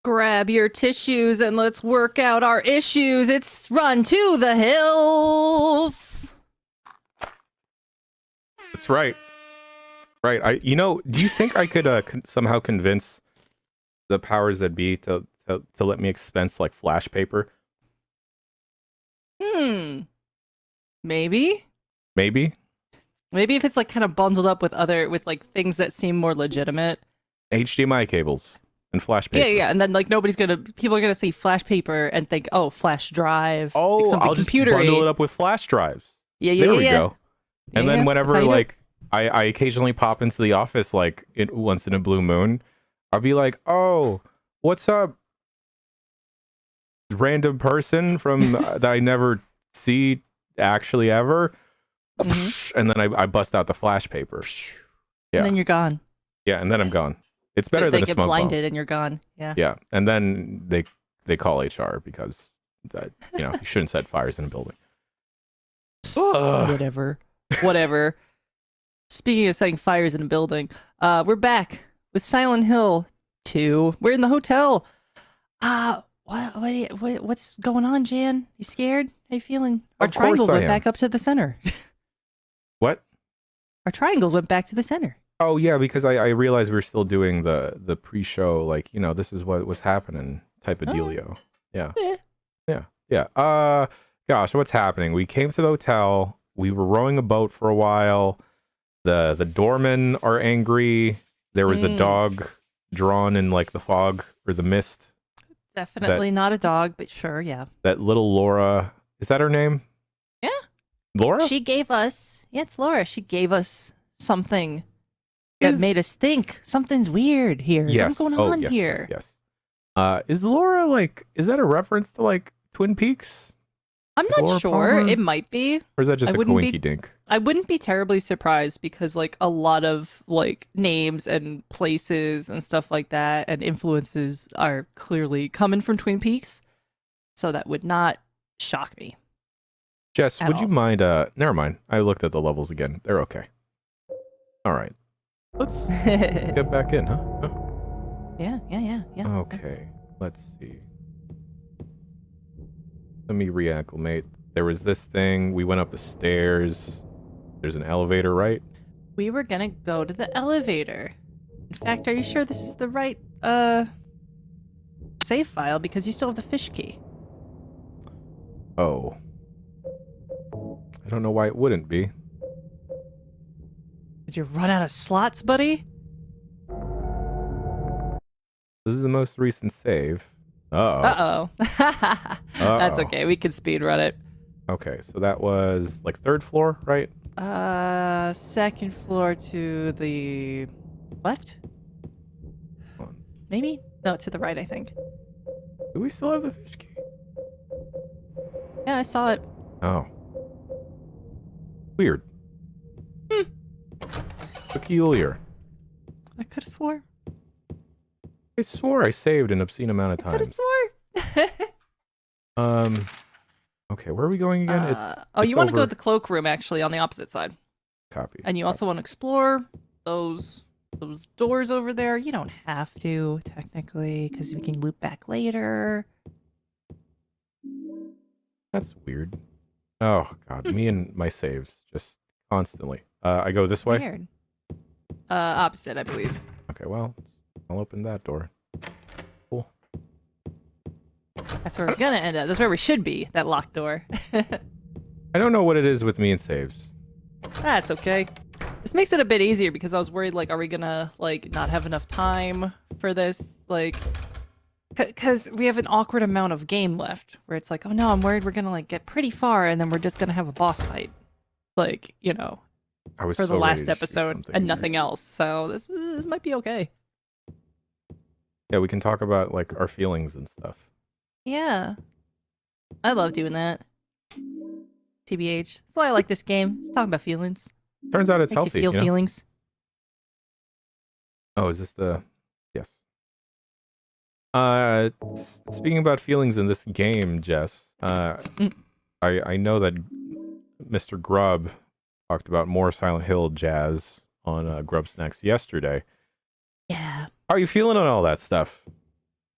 Grab your tissues and let's work out our issues. It's Run to the Hills. That's right. Right. Do you think I could somehow convince the powers that be to let me expense like flash paper? Maybe. Maybe Maybe if it's like kind of bundled up with like things that seem more legitimate. HDMI cables and flash paper. Yeah, and then like people are gonna see flash paper and think, oh, flash drive. Oh, like something I'll just computery. bundle it up with flash drives. Yeah, there we go. And then whenever like I occasionally pop into the office like once in a blue moon, I'll be like, oh, what's up, random person from that I never see actually ever. And then I bust out the flash paper. Yeah. And then you're gone. Yeah, and then I'm gone. It's better than a smoke bomb. They get blinded and you're gone. Yeah. Yeah, and then they call HR because you shouldn't set fires in a building. Whatever. Speaking of setting fires in a building, we're back with Silent Hill 2. We're in the hotel. What's going on, Jan? You scared? How you feeling? Our triangles went back up to the center. What? Our triangles went back to the center. Oh yeah, because I realized we were still doing the pre-show, like, this is what was happening type of dealio. Yeah. Yeah. Gosh, what's happening? We came to the hotel. We were rowing a boat for a while. The doormen are angry. There was a dog drawn in like the fog or the mist. Definitely not a dog, but sure, yeah. That little Laura, is that her name? Yeah. Laura? She gave us, it's Laura. She gave us something that made us think something's weird here. Yes. What's going on here? Yes. Is Laura is that a reference to like Twin Peaks? I'm not Laura sure. Palmer? It might be. Or is that just a coinky dink? I wouldn't be terribly surprised because like a lot of like names and places and stuff like that and influences are clearly coming from Twin Peaks. So that would not shock me. Jess, would you mind never mind. I looked at the levels again. They're okay. All right. Let's get back in, huh? Yeah. Okay. Let's see. Let me reacclimate. There was this thing. We went up the stairs. There's an elevator, right? We were gonna go to the elevator. In fact, are you sure this is the right save file? Because you still have the fish key. Oh. I don't know why it wouldn't be. Did you run out of slots, buddy? This is the most recent save. Uh-oh. That's okay. We can speed run it. Okay, so that was like third floor, right? Second floor to the left? Maybe? No, to the right, I think. Do we still have the fish key? Yeah, I saw it. Oh. Weird. Peculiar. I could have swore. I swore I saved an obscene amount of time. I could have swore. Okay, where are we going again? You want to go to the cloakroom, actually, on the opposite side. Copy. And you also want to explore those doors over there. You don't have to, technically, because we can loop back later. That's weird. Oh, God. Me and my saves, just constantly. I go this way? Weird. Opposite, I believe. Okay, well, I'll open that door. Cool. That's where we're gonna end up. That's where we should be, that locked door. I don't know what it is with me and saves. That's okay. This makes it a bit easier because I was worried, like, are we gonna, like, not have enough time for this? Like, because we have an awkward amount of game left where it's like, oh no, I'm worried we're gonna, like, get pretty far and then we're just gonna have a boss fight. Like, for the last episode and nothing else. So this might be okay. Yeah, we can talk about, like, our feelings and stuff. Yeah. I love doing that. TBH. That's why I like this game. It's talking about feelings. Turns out it's Makes healthy. You feel feelings. Oh, is this the... Yes. Speaking about feelings in this game, Jess, I know that Mr. Grubb talked about more Silent Hill jazz on Grub Snacks yesterday. Yeah. How are you feeling on all that stuff?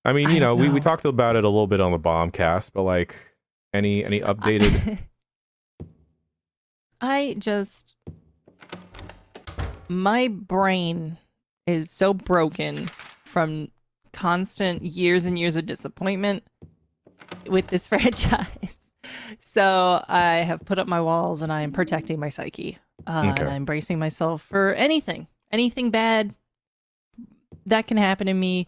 I mean, I you don't know, we know. talked about it a little bit on the bombcast, but like any updated I just my brain is so broken from constant years and years of disappointment with this franchise. So I have put up my walls and I am protecting my psyche. And Okay. I'm bracing myself for anything bad that can happen to me.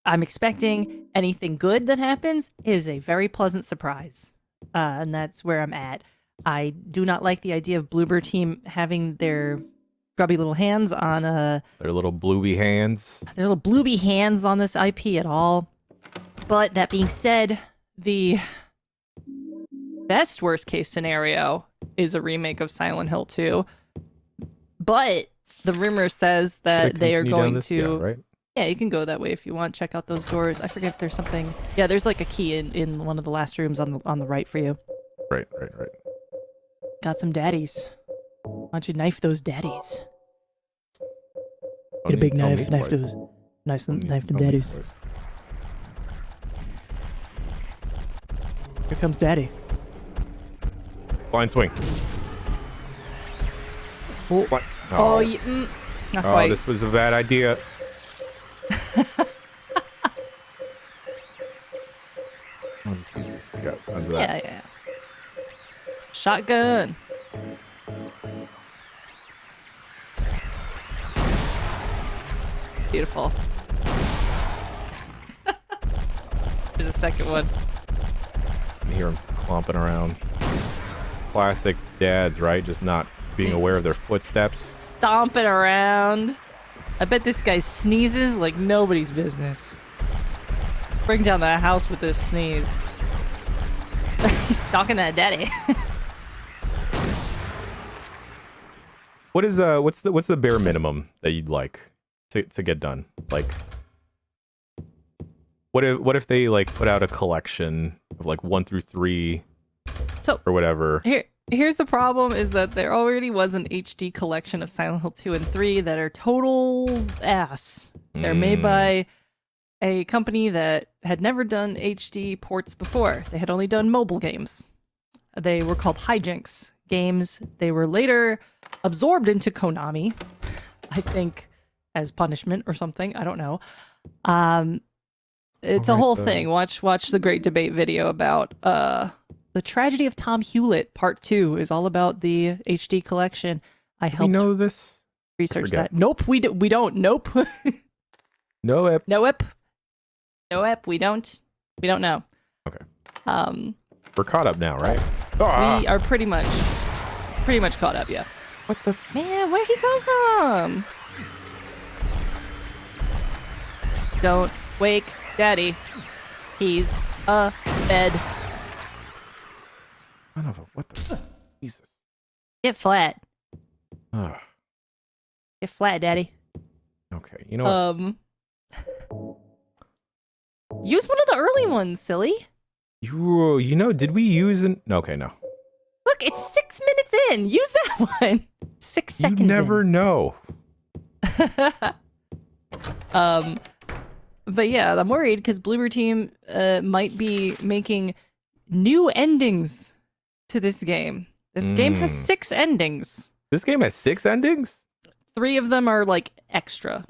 I'm expecting anything good that happens is a very pleasant surprise. And that's where I'm at. I do not like the idea of Bloober Team having their grubby little hands on Their little bluey hands. their little blooby hands on this IP at all. But that being said, the best worst case scenario is a remake of Silent Hill 2. But the rumor says Should I that they are continue down going this? to Yeah, right? Yeah, you can go that way if you want. Check out those doors. I forget if there's something. Yeah, there's like a key in one of the last rooms on the right for you. Right. Got some daddies. Why don't you knife those daddies? Don't Get a need big to tell me knife, knife twice. those, knife them, Don't need knife to them tell me daddies. twice. Here comes daddy. Blind swing. Oh, What? oh, Oh, not quite. this was a bad idea. I'll just use this. We got tons of that. Yeah. Shotgun. Beautiful. There's a second one. You can hear them clomping around. Classic dads, right? Just not being aware of their footsteps. Stomping around. I bet this guy sneezes like nobody's business. Bring down the house with this sneeze. He's stalking that daddy. What is what's the bare minimum that you'd like to get done? Like what if they like put out a collection of like 1 through 3 So or whatever? Here's the problem is that there already was an HD collection of Silent Hill 2 and 3 that are total ass. They're made by a company that had never done HD ports before. They had only done mobile games. They were called Hijinks games. They were later absorbed into Konami, I think, as punishment or something. I don't know. It's a whole thing. Watch the Great Debate video about the Tragedy of Tom Hewlett Part 2 is all about the HD collection. I Do we helped know this? research that. Nope, we don't. Nope. No. Nope, we don't know. Okay. We're caught up now, right? We are pretty much caught up, yeah. What the? Man, where'd he come from? Don't wake Daddy. He's a bed. Son of a what the? Jesus. Get flat. Ugh. Get flat, Daddy. Okay. You know what? Use one of the early ones, silly. You know, did we use an? No, okay, no. Look, it's 6 minutes in. Use that one. 6 seconds. You never know. But yeah, I'm worried because Bloober Team might be making new endings to this game. This game has 6 endings. This game has 6 endings? 3 of them are like extra,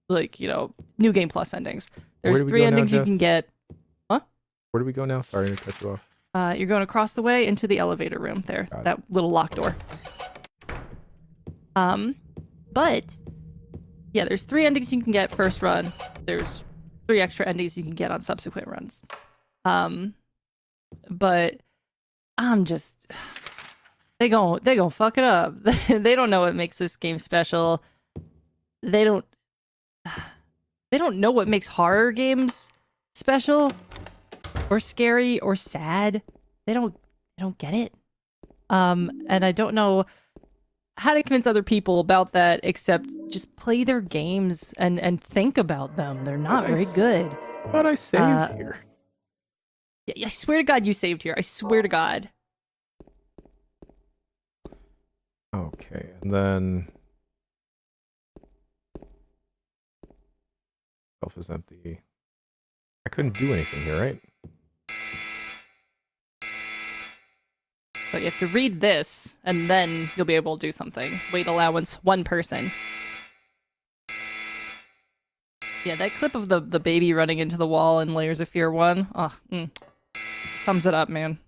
like, you know, new game plus endings. There's do we 3 go now, endings you Jess? can get. Huh? Where do we go now? Sorry to cut you off. You're going across the way into the elevator room there, Got it. that little locked door. But yeah, there's 3 endings you can get first run. There's 3 extra endings you can get on subsequent runs. But I'm just they gon' fuck it up. They don't know what makes this game special. They don't know what makes horror games special or scary or sad. They don't get it. And I don't know how to convince other people about that except just play their games and think about them. They're not very good. I thought I saved here. Yeah, I swear to God you saved here. I swear to God. Okay, and then shelf is empty. I couldn't do anything here, right? So you have to read this, and then you'll be able to do something. Weight allowance, 1 person. Yeah, that clip of the baby running into the wall in Layers of Fear 1, sums it up, man.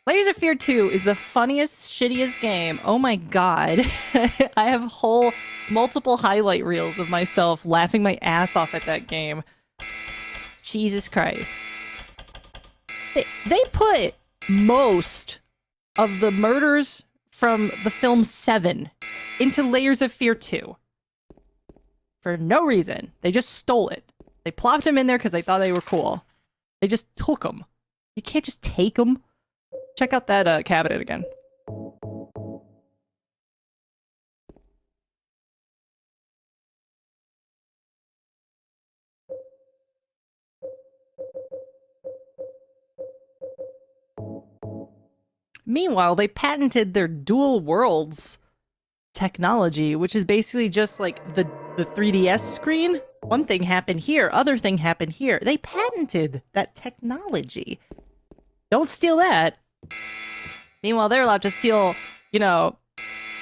Layers of Fear 2 is the funniest, shittiest game. Oh my god. I have multiple highlight reels of myself laughing my ass off at that game. Jesus Christ. They put most of the murders from the film 7 into Layers of Fear 2. For no reason. They just stole it. They plopped them in there because they thought they were cool. They just took them. You can't just take them. Check out that cabinet again. Meanwhile, they patented their dual worlds technology, which is basically just like the 3DS screen. One thing happened here, other thing happened here. They patented that technology. Don't steal that. Meanwhile, they're allowed to steal, you know,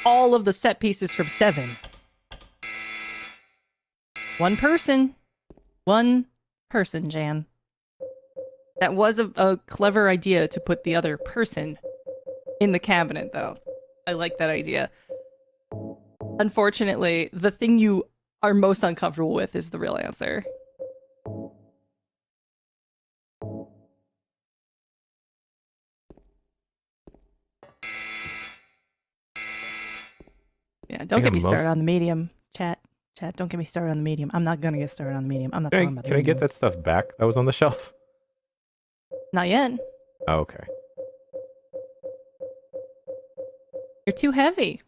all of the set pieces from 7. One person, Jan. That was a clever idea to put the other person in the cabinet, though. I like that idea. Unfortunately, the thing you are most uncomfortable with is the real answer. Yeah, don't get me started on the medium. Chat, don't get me started on the medium. I'm not gonna get started on the medium. I'm not talking about the medium. Can I get that stuff back that was on the shelf? Not yet. Oh, okay. You're too heavy.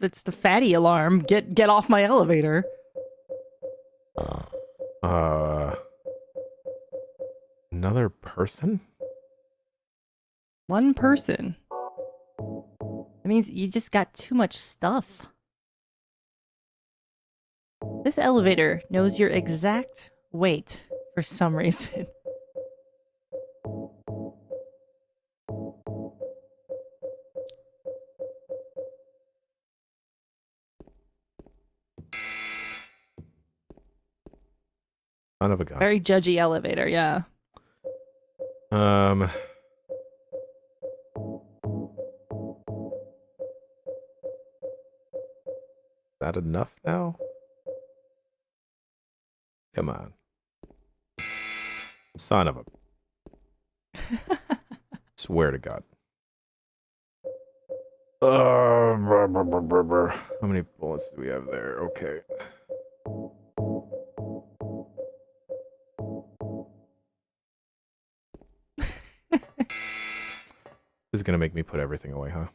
It's the fatty alarm. Get off my elevator. Another person? One person. That means you just got too much stuff. This elevator knows your exact weight for some reason. Son of a gun. Very judgy elevator, yeah. Is that enough now? Come on. Son of a... Swear to God. How many bullets do we have there? Okay. This is gonna make me put everything away, huh?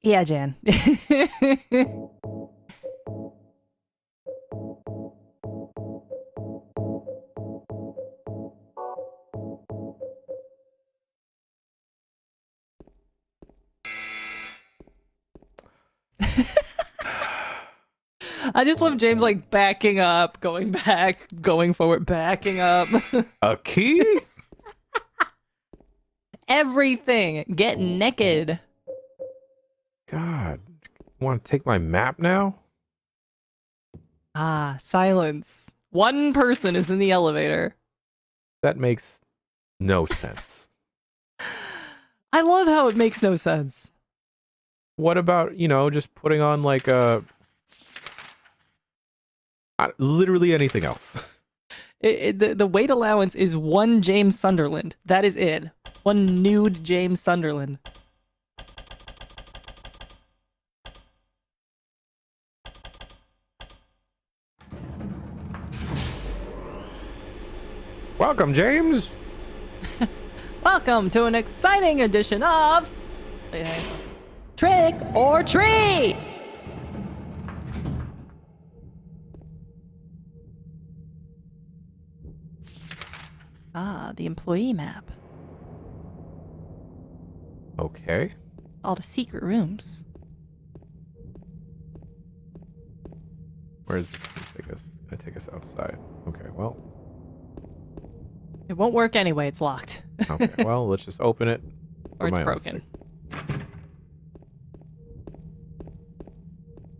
Yeah, Jan. I just love James like backing up, going back, going forward, backing up. A key? Everything. Get naked. God. Want to take my map now? Ah, silence. One person is in the elevator. That makes no sense. I love how it makes no sense. What about, you know, just putting on like a... literally anything else. The weight allowance is 1 James Sunderland. That is it. 1 nude James Sunderland. Welcome, James. Welcome to an exciting edition of Trick or Treat. Ah, the employee map. Okay. all the secret rooms. Where is it gonna take us? It's gonna take us outside. Okay, well. It won't work anyway. It's locked. Okay, well, let's just open it. Or it's broken.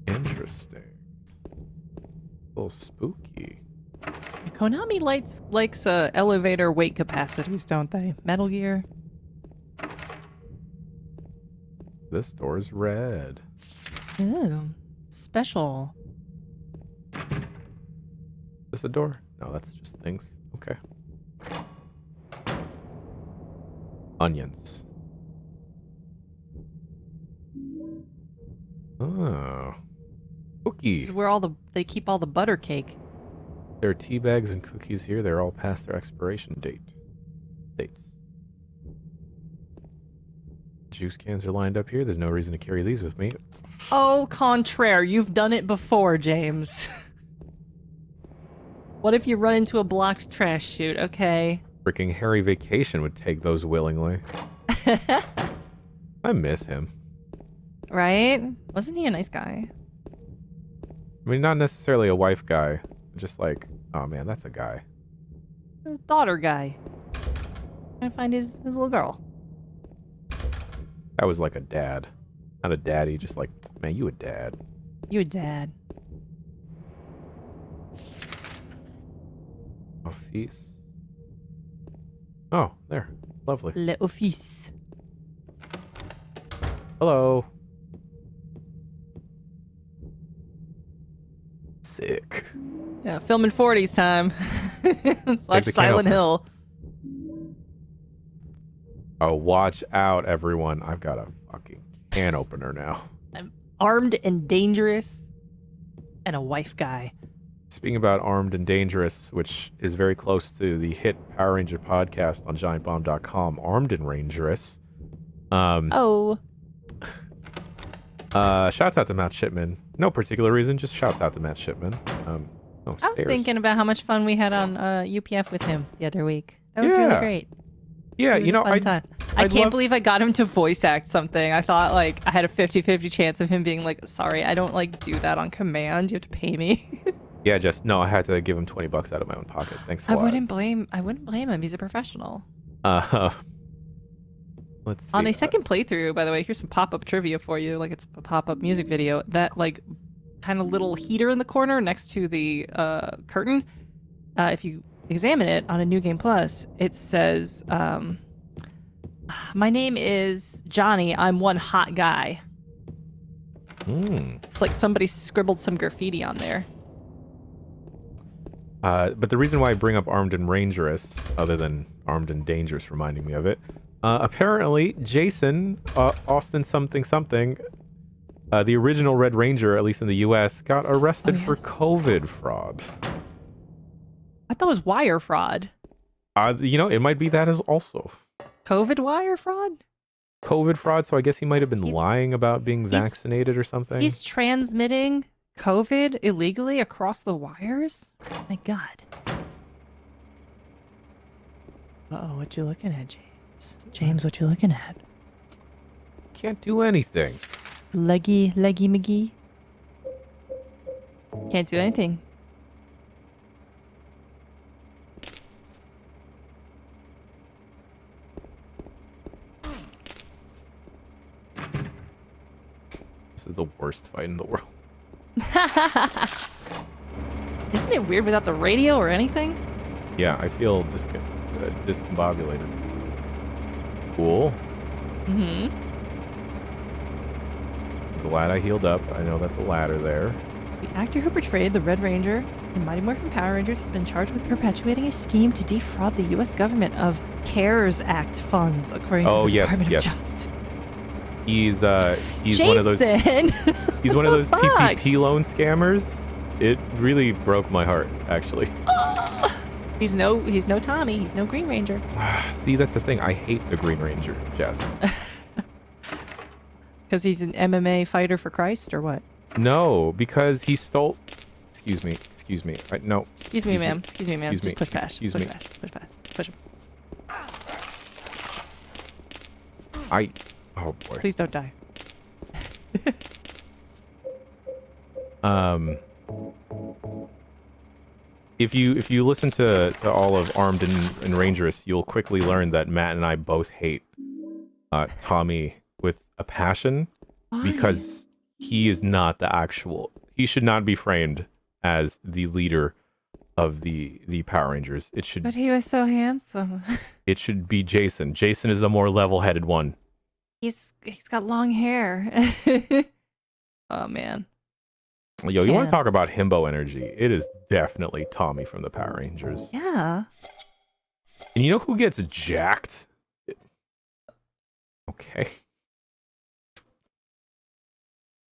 Interesting. A little spooky. Konami likes elevator weight capacities, don't they? Metal Gear. This door is red. Ooh, special. Is this a door? No, that's just things. Okay. Onions. Oh. Cookie. This is where they keep all the butter cake. There are tea bags and cookies here. They're all past their expiration dates. Juice cans are lined up here. There's no reason to carry these with me. Au contraire, you've done it before, James. What if you run into a blocked trash chute? Okay. Freaking Harry Vacation would take those willingly. I miss him. Right? Wasn't he a nice guy? I mean, not necessarily a wife guy. Just like, oh man, that's a guy. His daughter guy. Trying to find his little girl. That was like a dad. Not a daddy, just like, man, you a dad. You a dad. Office. Oh, there. Lovely. Le office. Hello. Sick. Yeah, filming 40s time. Let's watch Silent Hill. Oh, watch out, everyone. I've got a fucking can opener now. I'm armed and dangerous and a wife guy. Speaking about armed and dangerous, which is very close to the hit Power Ranger podcast on giantbomb.com, Armed and Rangerous. Shouts out to Matt Shipman. No particular reason, just shouts out to Matt Shipman. I was thinking about how much fun we had on UPF with him the other week. That was really great. Yeah, you know, I can't believe I got him to voice act something. I thought like I had a 50-50 chance of him being like, sorry, I don't like do that on command. You have to pay me. Yeah, no, I had to give him $20 out of my own pocket. Thanks a lot. I wouldn't blame him. He's a professional. Let's see. On a second playthrough, by the way, here's some pop-up trivia for you. Like it's a pop-up music video. That like kind of little heater in the corner next to the curtain. If you examine it on a New Game Plus, it says, my name is Johnny. I'm one hot guy. It's like somebody scribbled some graffiti on there. But the reason why I bring up Armed and Rangerous, other than Armed and Dangerous reminding me of it, apparently Jason, Austin something, the original Red Ranger, at least in the US, got arrested for COVID fraud. I thought it was wire fraud. You know, it might be that as also. COVID wire fraud? COVID fraud, so I guess he might have been lying about being vaccinated or something. He's transmitting COVID illegally across the wires? Oh my god. Uh-oh, what you looking at, James? James, what you looking at? Can't do anything. Leggy McGee? Can't do anything. This is the worst fight in the world. Isn't it weird without the radio or anything? Yeah, I feel discombobulated. Cool. Mm-hmm. Glad I healed up. I know that's a ladder there. The actor who portrayed the Red Ranger in Mighty Morphin Power Rangers has been charged with perpetuating a scheme to defraud the U.S. government of CARES Act funds, according to the Department of Justice. He's Jason! One of those. He's one of those Fuck? PPP loan scammers. It really broke my heart, actually. He's no Tommy. He's no Green Ranger. See, that's the thing. I hate the Green Ranger, Jess. Because he's an MMA fighter for Christ, or what? No, because he stole. Excuse me. No. Excuse me, ma'am. Just push past. Excuse push me. Past. Push past. Push. Oh boy. Please don't die. If you listen to all of Armed and Rangerous, you'll quickly learn that Matt and I both hate Tommy with a passion. Why? Because he is not the actual. He should not be framed as the leader of the Power Rangers. It should. But he was so handsome. It should be Jason. Jason is a more level-headed one. He's got long hair. Oh man. Yo, you want to talk about himbo energy? It is definitely Tommy from the Power Rangers. Yeah. And you know who gets jacked? Okay.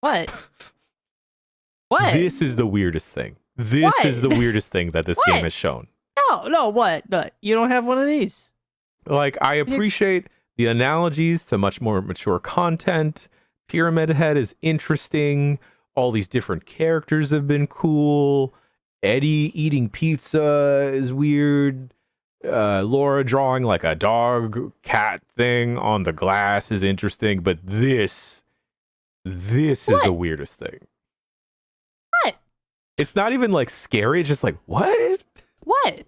What? What? This is the weirdest thing. This is the weirdest thing that this game has shown. No, what? You don't have one of these. Like, I appreciate the analogies to much more mature content. Pyramid Head is interesting. All these different characters have been cool. Eddie eating pizza is weird. Laura drawing like a dog cat thing on the glass is interesting. But this is the weirdest thing. What? It's not even like scary. It's just like, what? What?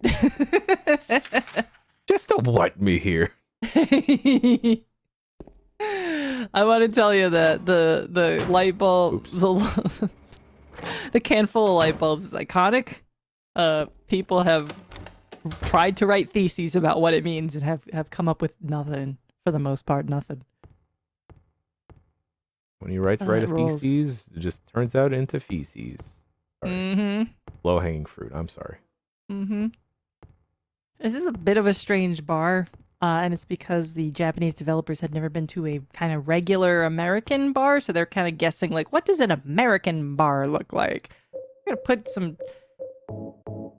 Just to what me here? I want to tell you that the light bulb, the can full of light bulbs is iconic. People have tried to write theses about what it means and have come up with nothing. For the most part, nothing. When you write a thesis, it just turns out into feces. Low-hanging fruit. I'm sorry. This is a bit of a strange bar. And it's because the Japanese developers had never been to a kind of regular American bar, so they're kind of guessing, like, what does an American bar look like? We're gonna put some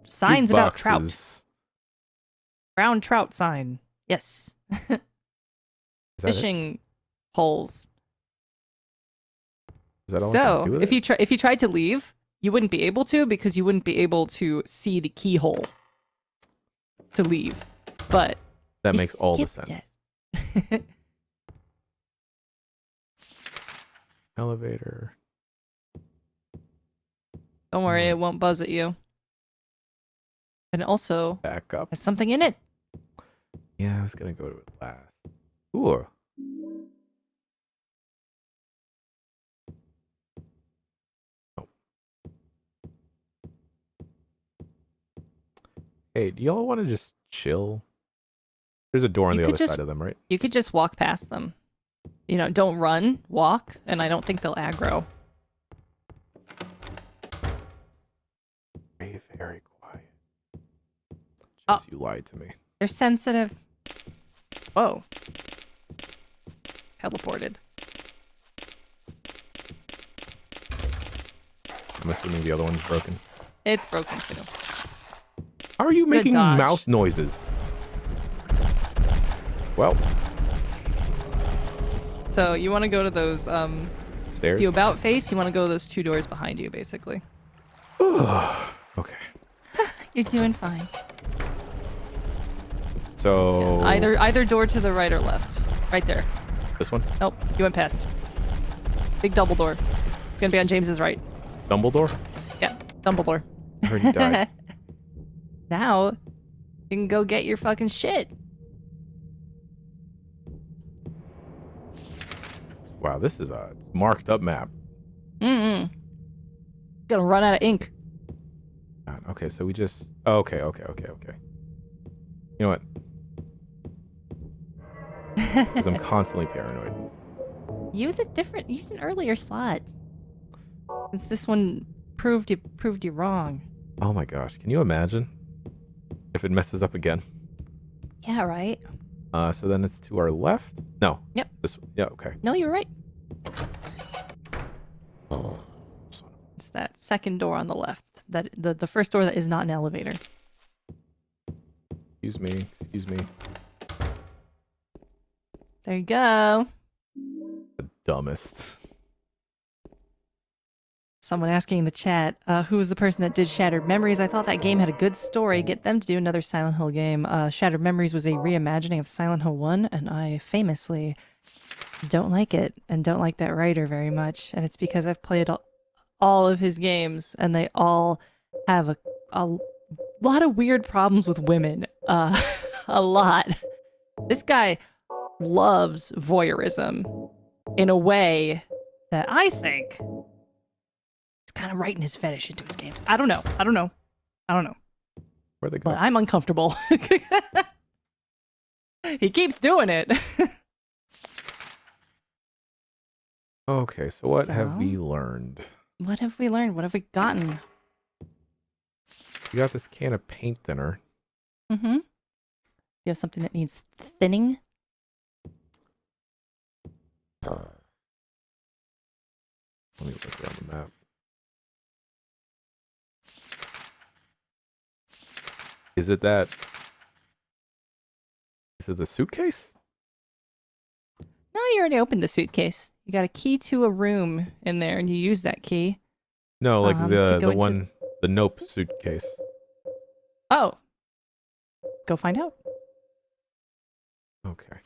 signs about trout. Brown trout sign. Yes. Fishing poles. Is that all so, if you tried to leave, you wouldn't be able to because you wouldn't be able to see the keyhole to leave. But that makes all the sense. Elevator. Don't worry, it won't buzz at you. And also, back up. Has something in it. Yeah, I was gonna go to it last. Ooh. Oh. Hey, do y'all want to just chill? There's a door on the other side of them, right? You could just walk past them. You know, don't run, walk, and I don't think they'll aggro. Very, very quiet. Just you lied to me. They're sensitive. Whoa. Teleported. I'm assuming the other one's broken. It's broken too. How are you making mouth noises? Well. So you want to go to those stairs? If you about face, you want to go to those two doors behind you, basically. Okay. You're doing fine. So yeah, either door to the right or left. Right there. This one? Nope, you went past. Big double door. It's gonna be on James's right. Dumbledore? Yeah, Dumbledore. I heard he died. Now, you can go get your fucking shit. Wow, this is a marked up map. Gonna run out of ink. God, okay, so we just... Okay. You know what? Because I'm constantly paranoid. Use an earlier slot. Since this one proved you wrong. Oh my gosh, can you imagine if it messes up again? Yeah, right. So then it's to our left? No. Yep. This one. Yeah, okay. No, you're right. Oh. It's that second door on the left. That the first door that is not an elevator. Excuse me. There you go. The dumbest. Someone asking in the chat, who was the person that did Shattered Memories? I thought that game had a good story. Get them to do another Silent Hill game. Shattered Memories was a reimagining of Silent Hill 1, and I famously don't like it and don't like that writer very much. And it's because I've played all of his games, and they all have a lot of weird problems with women. A lot. This guy loves voyeurism in a way that I think is kind of writing his fetish into his games. I don't know. Where'd they go? But I'm uncomfortable. He keeps doing it. Okay, so what have we learned? What have we learned? What have we gotten? We got this can of paint thinner. Mm-hmm. You have something that needs thinning? Let me look around the map. Is it the suitcase? No, you already opened the suitcase. You got a key to a room in there, and you use that key. No, like the into... one, the Nope suitcase. Oh. Go find out. Okay.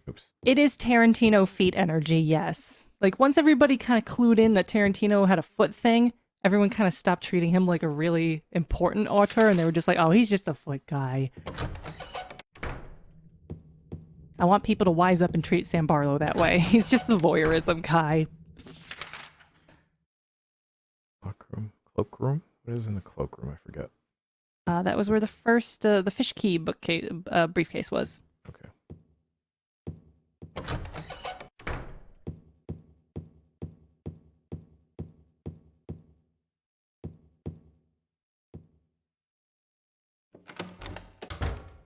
Oops. It is Tarantino feet energy, yes. Like, once everybody kind of clued in that Tarantino had a foot thing, everyone kind of stopped treating him like a really important author, and they were just like, oh, he's just a foot guy. I want people to wise up and treat Sam Barlow that way. He's just the voyeurism guy. Cloakroom? Cloakroom? What is in the cloakroom? I forget. That was where the first, the fish key bookcase, briefcase was. Okay.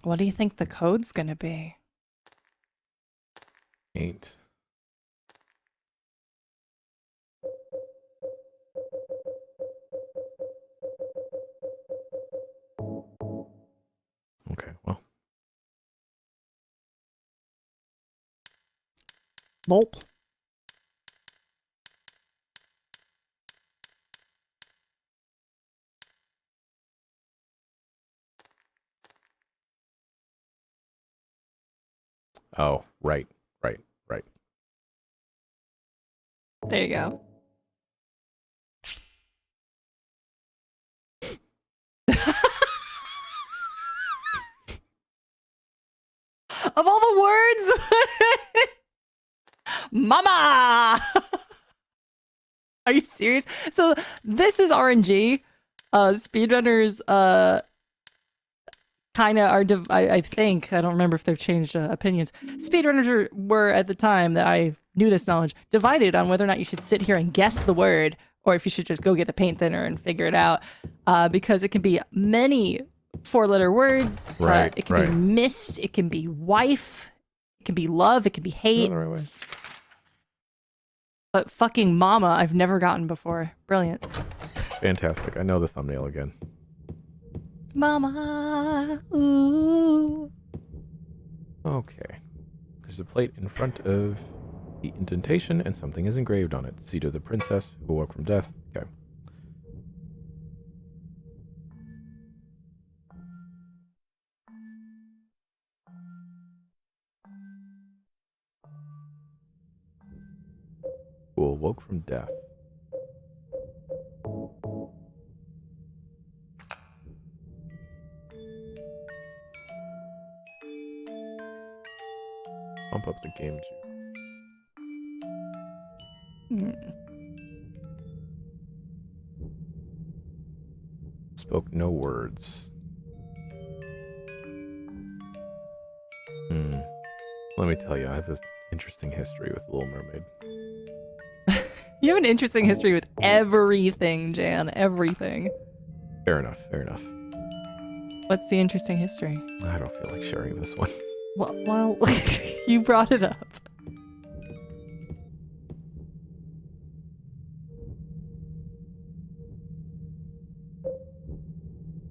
What do you think the code's gonna be? 8. Okay, well. Bulp. Oh, right. There you go. Of all the words, Mama. Are you serious? So this is RNG. Speedrunners kind of are. I think, I don't remember if they've changed opinions. Speedrunners were at the time that I knew this knowledge divided on whether or not you should sit here and guess the word, or if you should just go get the paint thinner and figure it out, because it can be many 4-letter words. Right. It can be mist. It can be wife. It can be love. It can be hate. The right way. But fucking mama, I've never gotten before. Brilliant. Fantastic. I know the thumbnail again. Mama. Ooh. Okay. There's a plate in front of the indentation, and something is engraved on it. Seat of the princess who awoke from death. Okay. Who awoke from death. Pump up the game juice. Spoke no words. Let me tell you, I have an interesting history with Little Mermaid. You have an interesting history with everything, Jan. Everything. Fair enough. Fair enough. What's the interesting history? I don't feel like sharing this one. Well, you brought it up.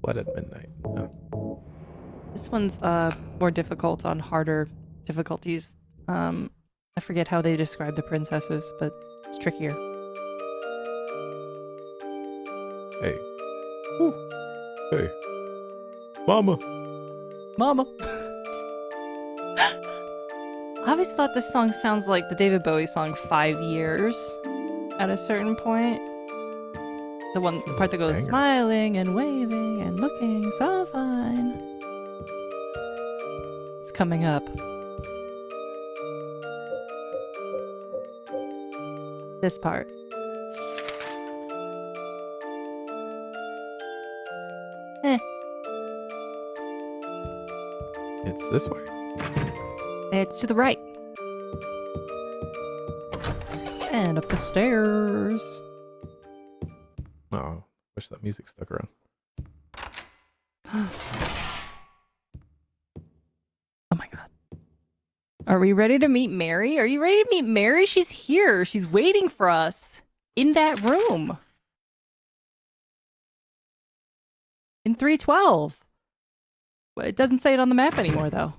Blood at midnight. Oh. This one's more difficult on harder difficulties. I forget how they describe the princesses, but it's trickier. Hey. Ooh. Hey. Mama. Mama. I always thought this song sounds like the David Bowie song 5 Years at a certain point. The part that goes smiling and waving and looking so fine. It's coming up. This part. It's this way. It's to the right. And up the stairs. Oh, wish that music stuck around. Oh my god. Are we ready to meet Mary? Are you ready to meet Mary? She's here. She's waiting for us in that room. In 312. It doesn't say it on the map anymore, though.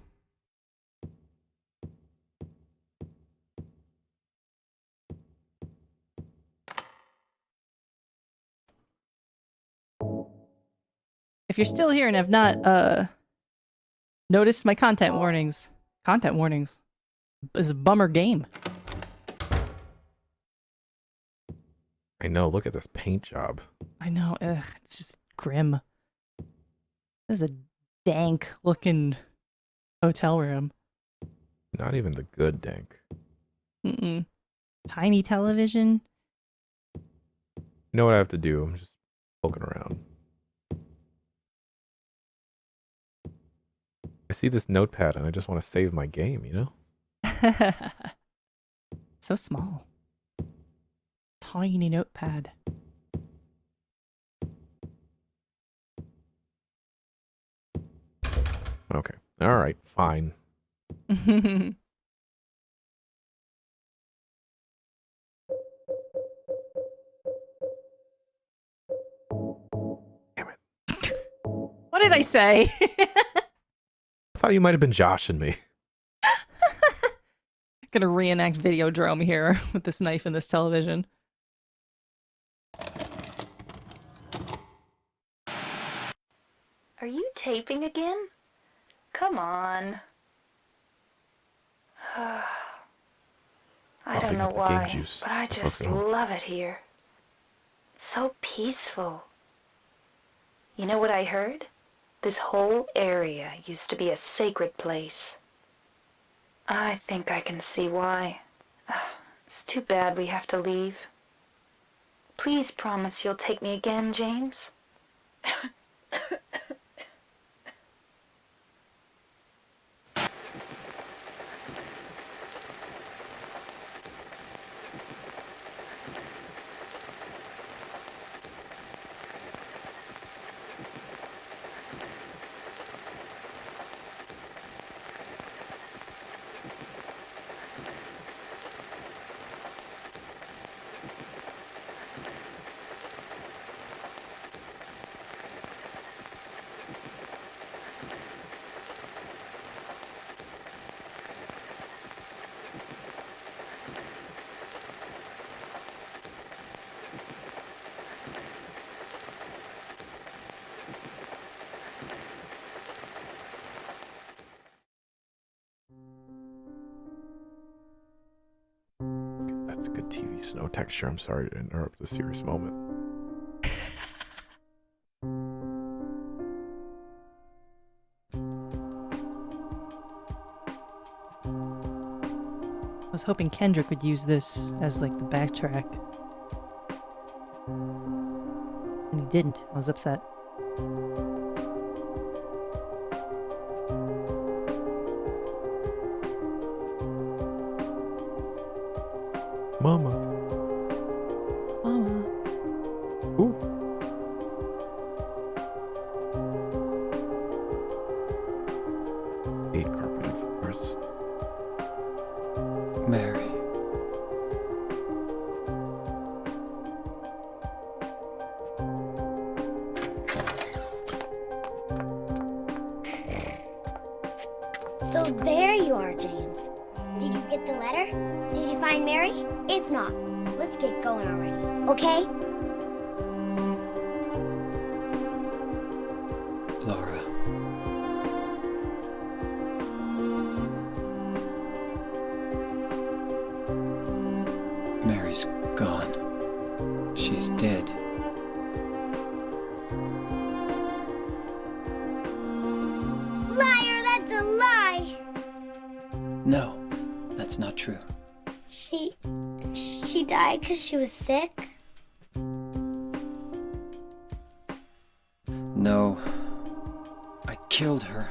If you're still here and have not noticed my content warnings is a bummer game. I know, look at this paint job. I know, it's just grim. This is a dank looking hotel room. Not even the good dank. Mm-mm. Tiny television. You know what I have to do? I'm just poking around. I see this notepad and I just want to save my game, you know? So small. Tiny notepad. Okay. All right. Fine. Damn it. What did I say? I thought you might have been joshing me. Gonna reenact Videodrome here with this knife and this television. Are you taping again? Come on. I don't know why, but I just love it here. It's so peaceful. You know what I heard? This whole area used to be a sacred place. I think I can see why. It's too bad we have to leave. Please promise you'll take me again, James. That's good TV snow texture. I'm sorry to interrupt this serious moment. I was hoping Kendrick would use this as like the backtrack. And he didn't. I was upset. Mama. Mama. Ooh. Eight carpeted floors. Mary. So there you are, James. Did you get the letter? Did you find Mary? If not, let's get going already, okay? Laura. Mary's gone. She's dead. Liar, that's a lie! No, that's not true. She died because she was sick? No, I killed her.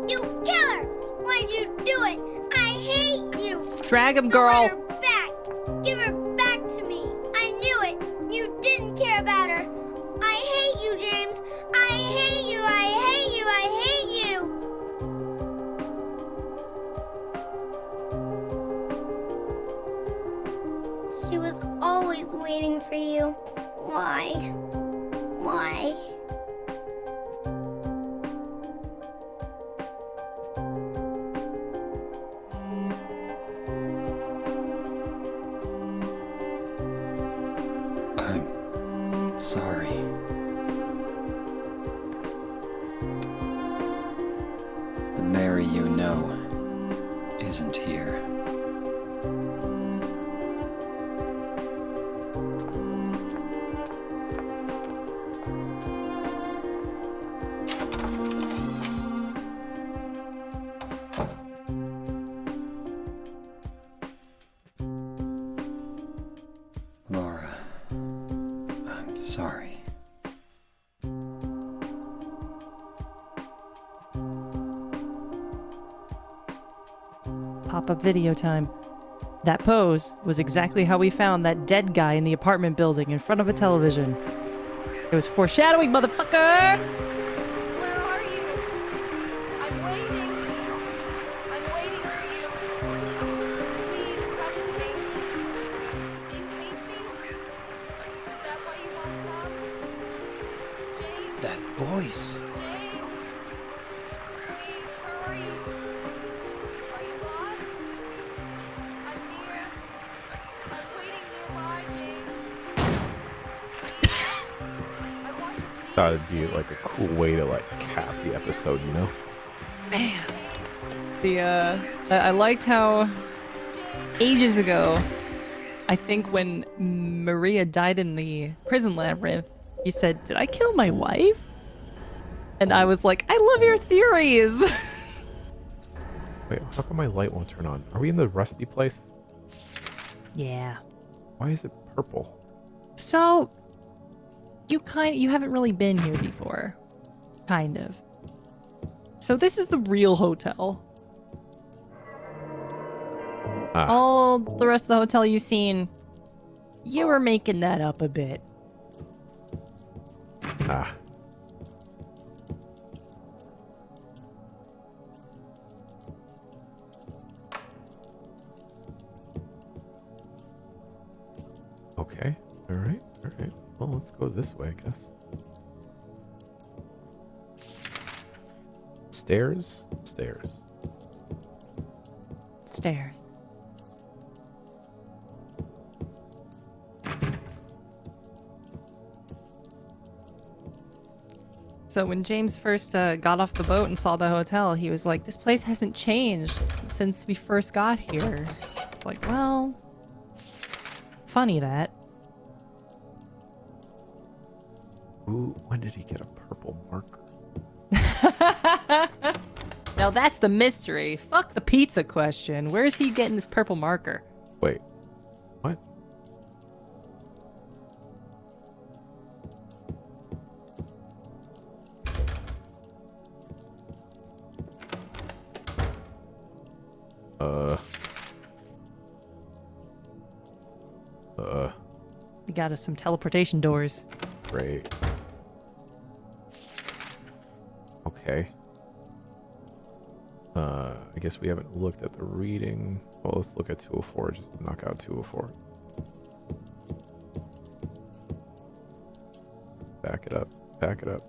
You killer! Why'd you do it? I hate you! Drag him, I girl. want her back! Give her back to me! I knew it! You didn't care about her! I hate you, James! I hate you! I hate you! I hate you! She was always waiting for you. Why? Why? I'm sorry. The Mary you know isn't here. Laura, I'm sorry. Pop-up video time. That pose was exactly how we found that dead guy in the apartment building in front of a television. It was foreshadowing, motherfucker! Where are you? I'm waiting. I'm waiting for you. Please come to me. Do you hate me? Is that why you won't come? James? That voice! James? Please hurry. Are you lost? I'm near. I'm waiting nearby, James. Please. I want to see Thought you, it'd be James. like a cool way to like cap the episode, you know? Man. I liked how ages ago, I think when Maria died in the prison labyrinth, he said, "Did I kill my wife?" And I was like, I love your theories. Wait, how come my light won't turn on? Are we in the rusty place? Yeah. Why is it purple? So, you haven't really been here before. Kind of. So this is the real hotel. Ah, All the rest of the hotel you've seen, you were making that up a bit. ah. Okay. All right. All right. Well, let's go this way, I guess. Stairs? Stairs. Stairs. So when James first got off the boat and saw the hotel, he was like, this place hasn't changed since we first got here. It's like, well, funny that. Ooh, when did he get a purple marker? Now that's the mystery. Fuck the pizza question. Where's he getting this purple marker? Wait. What? We got us some teleportation doors. Great. Okay. I guess we haven't looked at the reading. Well, let's look at 204 just to knock out 204. Pack it up. Pack it up.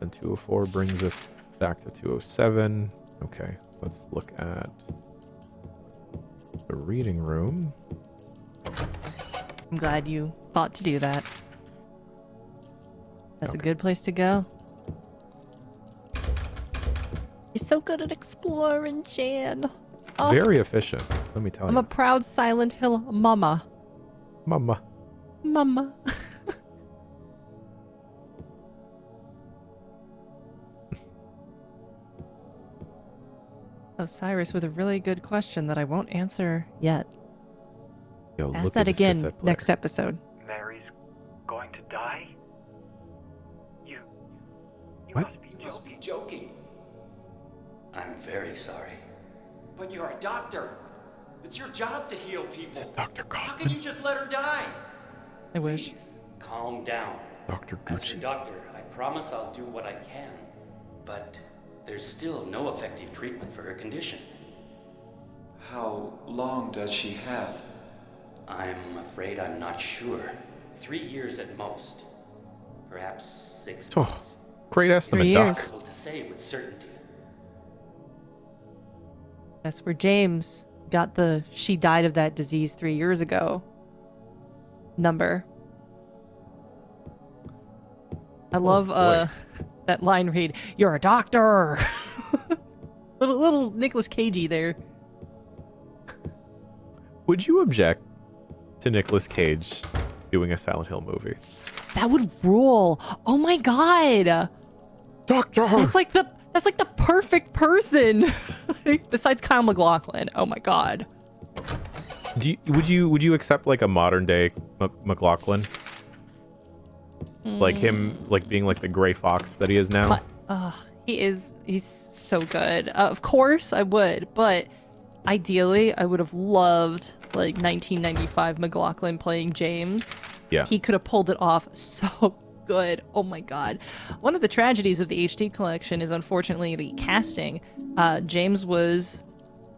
And 204 brings us back to 207. Okay, let's look at the reading room. I'm glad you thought to do that. That's Okay. a good place to go. You're so good at exploring, Jan. Oh, Very efficient, let me tell I'm you. a proud Silent Hill mama. Mama. Mama. Osiris with a really good question that I won't answer yet. Yo, Ask look that at this again cassette player. next episode. Mary's going to die? You What? must be joking. I'm very sorry. But you're a doctor. It's your job to heal people. Dr. How can Kaufman. you just let her die? I wish. Please, calm down. Dr. As your Gucci. doctor, I promise I'll do what I can. But there's still no effective treatment for her condition. How long does she have? I'm afraid I'm not sure. 3 years at most. Perhaps 6 Oh, months. great estimate, 3 Doc. years. Impossible to say with certainty. That's where James got the "she died of that disease 3 years ago" number. I love boy. that line read, "You're a doctor." little Nicolas Cagey there. Would you object to Nicolas Cage doing a Silent Hill movie? That would rule. Oh my god. Doctor! That's like the perfect person. Besides Kyle MacLachlan. Oh my god. Would you accept like a modern day McLaughlin? Like him, like being like the gray fox that he is now? He's so good. Of course I would, but ideally I would have loved like 1995 McLaughlin playing James. Yeah. He could have pulled it off so good. Oh my god. One of the tragedies of the HD collection is unfortunately the casting. James was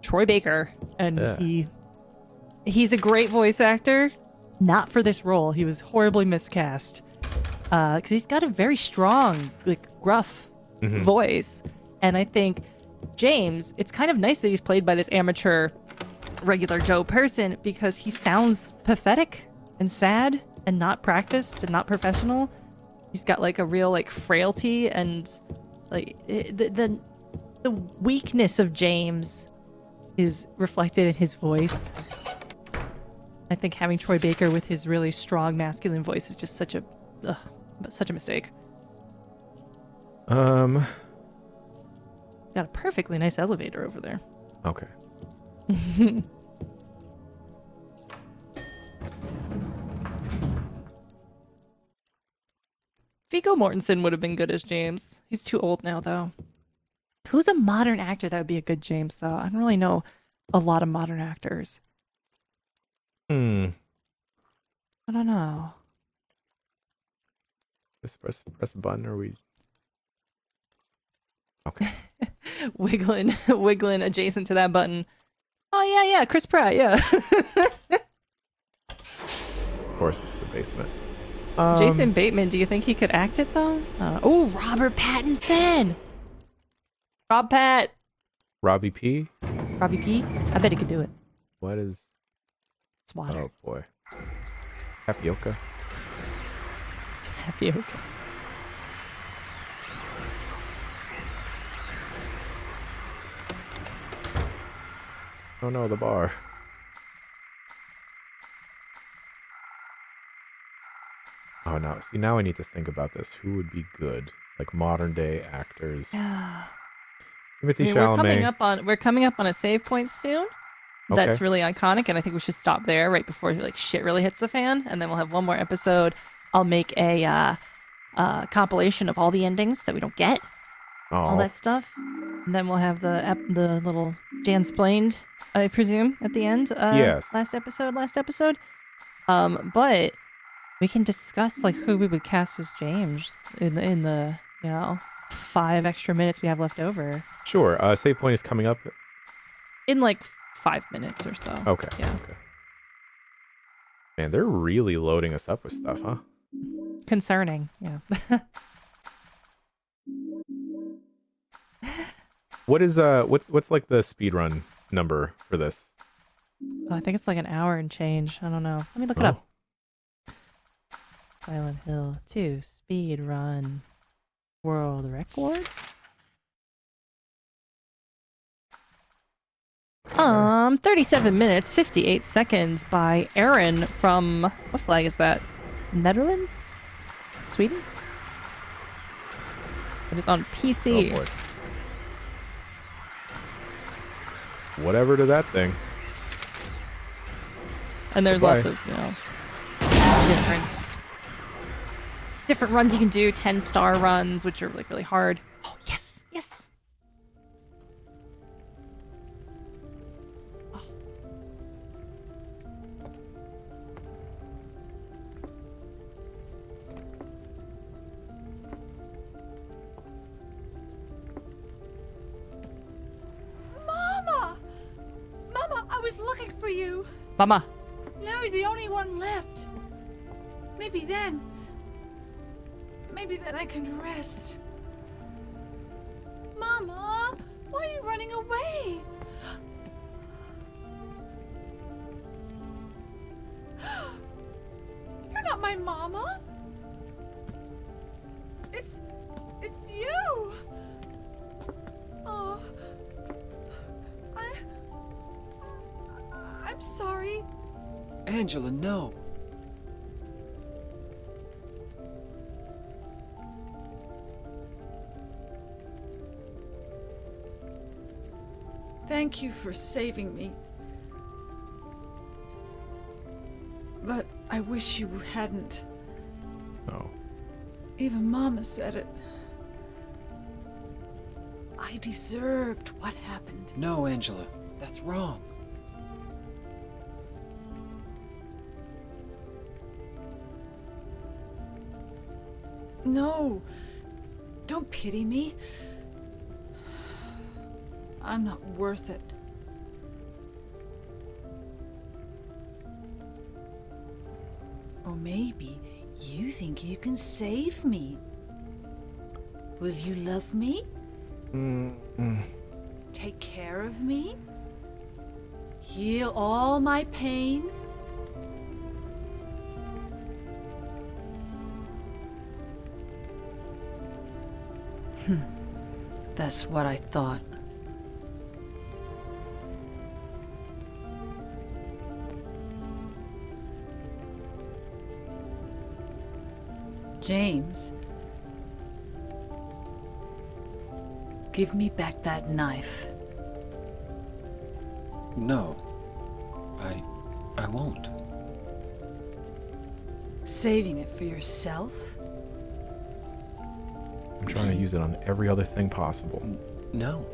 Troy Baker, and Yeah. he's a great voice actor. Not for this role. He was horribly miscast. Because he's got a very strong, like, gruff voice. And I think James, it's kind of nice that he's played by this amateur, regular Joe person, because he sounds pathetic and sad and not practiced and not professional. He's got, like, a real, like, frailty and, like, the weakness of James is reflected in his voice. I think having Troy Baker with his really strong masculine voice is just such a mistake. Got a perfectly nice elevator over there. Okay. Viggo Mortensen would have been good as James. He's too old now, though. Who's a modern actor that would be a good James, though? I don't really know a lot of modern actors. I don't know. Just press the button, or we... Okay. wiggling adjacent to that button. Oh, yeah, Chris Pratt, yeah. Of course, it's the basement. Jason Bateman, do you think he could act it, though? Oh, Robert Pattinson! Rob Pat! Robbie P? Robbie P? I bet he could do it. What is... It's water. Oh, boy. Tapioca? Tapioca. Oh no, the bar. Oh no, see, now I need to think about this. Who would be good? Like modern day actors. Yeah. Timothy I mean, Chalamet. we're coming up on a save point soon. That's Okay. really iconic, and I think we should stop there right before like shit really hits the fan, and then we'll have one more episode. I'll make a compilation of all the endings that we don't get, all Oh, that stuff, and then we'll have the little Jansplained, I presume, at the end. Yes. Last episode. But we can discuss like who we would cast as James in the 5 extra minutes we have left over. sure. Save point is coming up. In like 5 minutes or so. Okay. Yeah. Okay. Man, they're really loading us up with stuff, huh? Concerning, yeah. What is what's like the speed run number for this? I think it's like an hour and change. I don't know. Let me look it up. Silent Hill 2 speed run world record. 37 minutes 58 seconds by Aaron from, what flag is that? Netherlands? Sweden? It is on PC. Oh boy. Whatever to that thing. And there's Goodbye. lots of, different runs you can do, 10-star runs, which are like really hard. Oh, yes, yes. Oh. Mama! Mama, I was looking for you. Mama. Now you're the only one left. Maybe then I can rest. Mama, why are you running away? You're not my mama. It's you. Oh, I'm sorry. Angela, no. Thank you for saving me. But I wish you hadn't. Oh. Even Mama said it. I deserved what happened. No, Angela, that's wrong. No. Don't pity me. I'm not worth it. Or maybe you think you can save me. Will you love me? Take care of me? Heal all my pain? That's what I thought. James, give me back that knife. No. I won't. Saving it for yourself? I'm trying to use it on every other thing possible. No.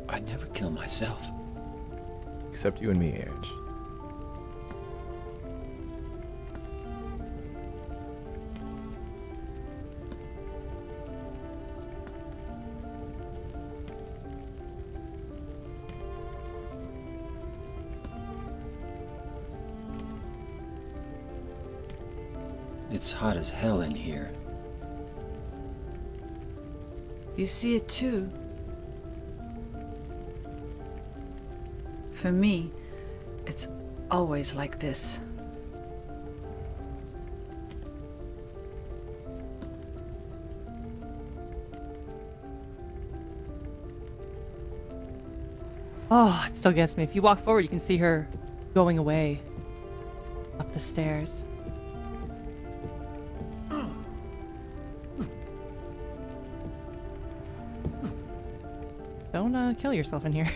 I'd never kill myself. Except you and me, Ange. It's hot as hell in here. You see it too? For me, it's always like this. Oh, it still gets me. If you walk forward, you can see her going away up the stairs. Don't kill yourself in here.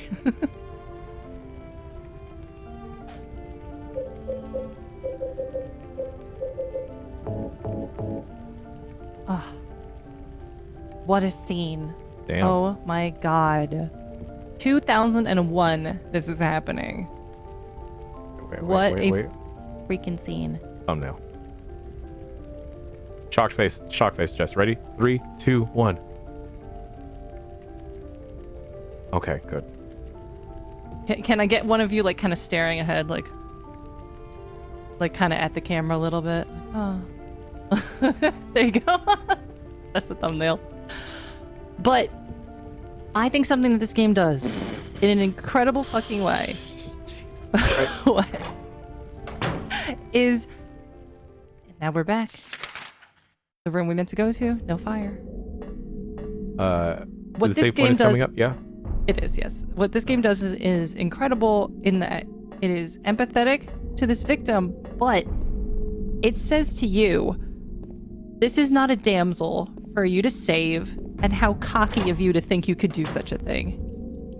Oh, what a scene. Damn. Oh my god. 2001, this is happening. What a freaking scene. Thumbnail. Shocked face, Jess. Ready? 3, 2, 1. Okay, good. like kind of at the camera a little bit. Oh. There you go. That's the thumbnail. But I think something that this game does in an incredible fucking way what is, now we're back. The room we meant to go to, no fire. What the this save game point is does, coming up? Yeah. it is, yes. What this game does is incredible in that it is empathetic to this victim, but it says to you, this is not a damsel for you to save, and how cocky of you to think you could do such a thing.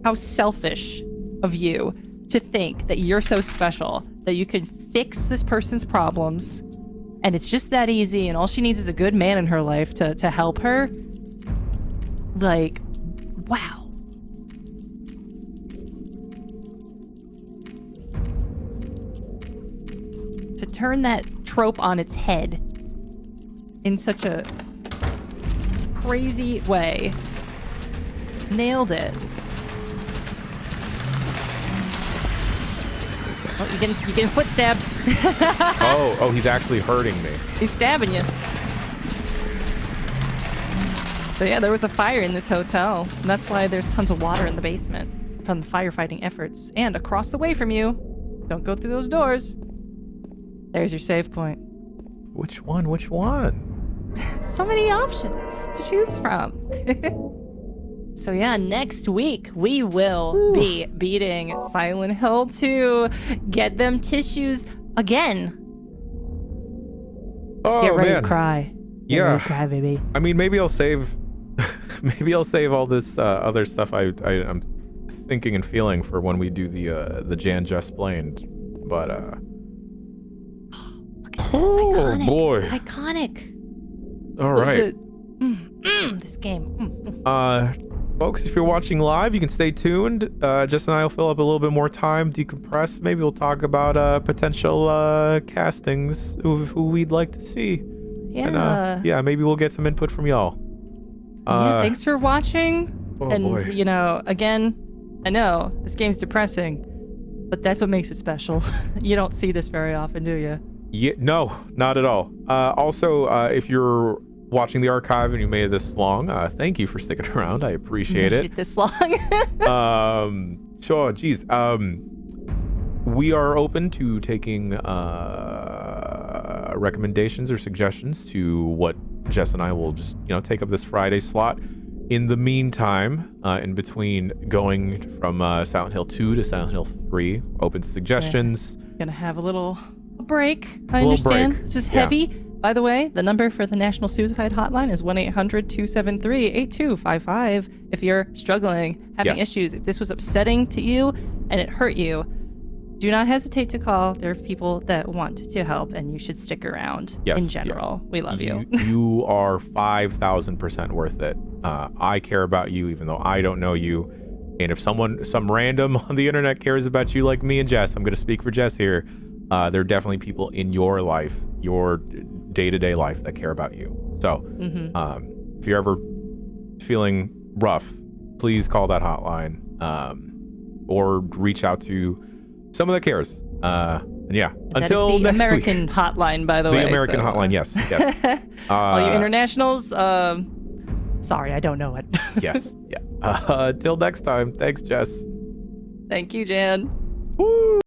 How selfish of you to think that you're so special that you can fix this person's problems, and it's just that easy, and all she needs is a good man in her life to help her. Like, wow. To turn that trope on its head in such a crazy way. Nailed it. Oh, you're getting foot stabbed. Oh, he's actually hurting me. He's stabbing you. So yeah, there was a fire in this hotel. And that's why there's tons of water in the basement from the firefighting efforts. And across the way from you, don't go through those doors. There's your save point. Which one? Which one? So many options to choose from. So yeah, next week we will be beating Silent Hill 2. Get them tissues again. Oh, Get ready man. to cry. Get Yeah. ready to cry, baby. I mean, maybe I'll save all this other stuff I'm thinking and feeling for when we do the Jan just blamed. But oh Iconic. boy. Iconic. All right. This game. Folks, if you're watching live, you can stay tuned. Jess and I will fill up a little bit more time, decompress. Maybe we'll talk about potential castings who we'd like to see. Yeah. And, maybe we'll get some input from y'all. Yeah, thanks for watching. Oh, and, boy. you know, again, I know this game's depressing, but that's what makes it special. You don't see this very often, do you? Yeah, no, not at all. Also, if you're watching the archive and you made it this long, thank you for sticking around. I appreciate it. This long. Sure, geez. We are open to taking recommendations or suggestions to what Jess and I will just, take up this Friday slot. In the meantime, in between going from Silent Hill 2 to Silent Hill 3, open suggestions. Yeah. Gonna have a little break. I Little understand. break. This is Yeah. heavy. By the way, the number for the National Suicide Hotline is 1-800-273-8255. If you're struggling, having Yes. issues, if this was upsetting to you and it hurt you, do not hesitate to call. There are people that want to help, and you should stick around. Yes, in general, yes. we love you. You are 5,000% worth it. I care about you, even though I don't know you. And if some random on the internet cares about you, like me and Jess, I'm going to speak for Jess here. There are definitely people in your life, your day-to-day life, that care about you. So, if you're ever feeling rough, please call that hotline, or reach out to someone that cares. And yeah, That until is the next American week. hotline, by the way. The American so, hotline, yes. all you internationals, sorry, I don't know it. Yes. Yeah. Till next time. Thanks, Jess. Thank you, Jan. Woo!